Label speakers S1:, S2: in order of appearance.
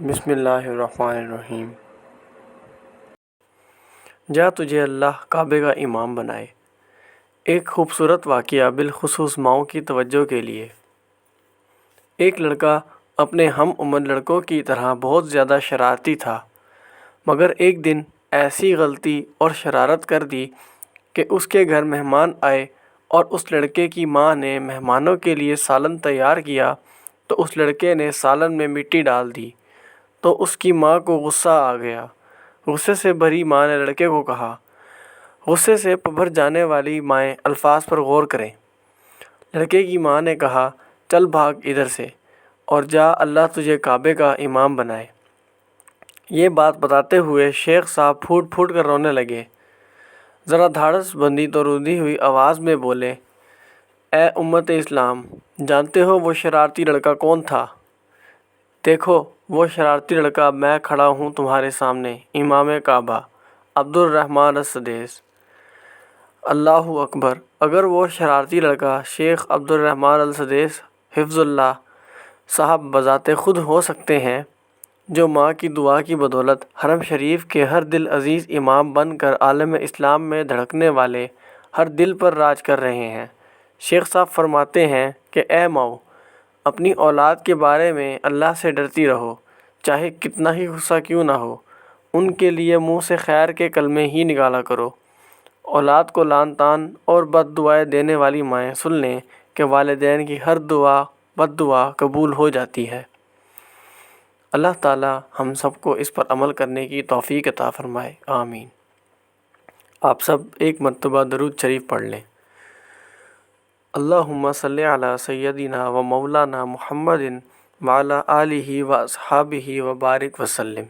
S1: بسم اللہ الرحمن الرحیم۔ جا تجھے اللہ کعبے کا امام بنائے۔ ایک خوبصورت واقعہ بالخصوص ماؤں کی توجہ کے لیے۔ ایک لڑکا اپنے ہم عمر لڑکوں کی طرح بہت زیادہ شرارتی تھا، مگر ایک دن ایسی غلطی اور شرارت کر دی کہ اس کے گھر مہمان آئے اور اس لڑکے کی ماں نے مہمانوں کے لیے سالن تیار کیا تو اس لڑکے نے سالن میں مٹی ڈال دی تو اس کی ماں کو غصہ آ گیا۔ غصے سے بھری ماں نے لڑکے کو کہا، غصے سے بھر جانے والی مائیں الفاظ پر غور کریں۔ لڑکے کی ماں نے کہا، چل بھاگ ادھر سے اور جا، اللہ تجھے کعبے کا امام بنائے۔ یہ بات بتاتے ہوئے شیخ صاحب پھوٹ پھوٹ کر رونے لگے۔ ذرا دھاڑس بندھی تو رودی ہوئی آواز میں بولے، اے امت اسلام، جانتے ہو وہ شرارتی لڑکا کون تھا؟ دیکھو وہ شرارتی لڑکا میں کھڑا ہوں تمہارے سامنے، امام کعبہ عبد الرحمن السدیس۔ اللہ اکبر! اگر وہ شرارتی لڑکا شیخ عبد الرحمن السدیس حفظ اللہ صاحب بذات خود ہو سکتے ہیں، جو ماں کی دعا کی بدولت حرم شریف کے ہر دل عزیز امام بن کر عالم اسلام میں دھڑکنے والے ہر دل پر راج کر رہے ہیں۔ شیخ صاحب فرماتے ہیں کہ اے ماؤں، اپنی اولاد کے بارے میں اللہ سے ڈرتی رہو، چاہے کتنا ہی غصہ کیوں نہ ہو، ان کے لیے منہ سے خیر کے کلمے ہی نکالا کرو۔ اولاد کو لعن طعن اور بد دعائیں دینے والی مائیں سن لیں کہ والدین کی ہر دعا بد دعا قبول ہو جاتی ہے۔ اللہ تعالی ہم سب کو اس پر عمل کرنے کی توفیق عطا فرمائے، آمین۔ آپ سب ایک مرتبہ درود شریف پڑھ لیں۔ اللہم صلی علی سیدنا و مولانا محمد وعلی آلہ و اصحابہ و بارک وسلم۔